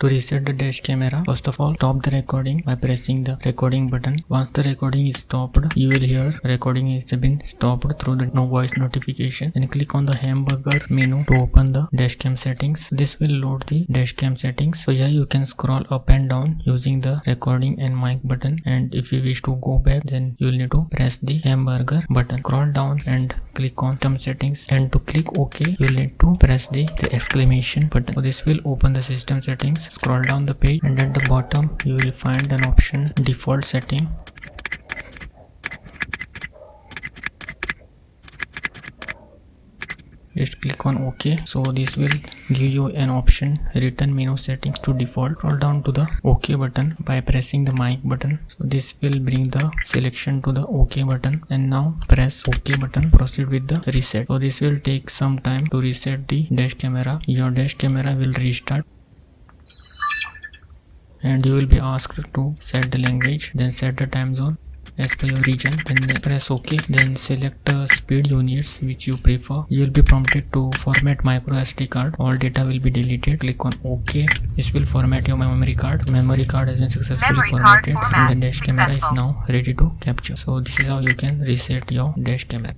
To reset the dash camera, first of all, stop the recording by pressing the recording button. Once the recording is stopped, you will hear recording has been stopped through the no voice notification. Then click on the hamburger menu to open the dashcam settings. This will load the dashcam settings. So here you can scroll up and down using the recording and mic button. And if you wish to go back, then you will need to press the hamburger button. Scroll down and click on system settings. And to click OK, you will need to press the exclamation button. So this will open the system settings. Scroll down the page and at the bottom you will find an option default setting. Just click on OK. So this will give you an option return menu settings to default. Scroll down to the OK button by pressing the mic button. So this will bring the selection to the OK button, and now press OK button. Proceed with the reset. So this will take some time to reset the dash camera. Your dash camera will restart and you will be asked to set the language, then set the time zone as per your region, then press OK, then select the speed units which you prefer. You will be prompted to format micro SD card. All data will be deleted. Click on OK. This will format your memory card. Memory card has been successfully formatted and the dash camera is now ready to capture. So this is how you can reset your dash camera.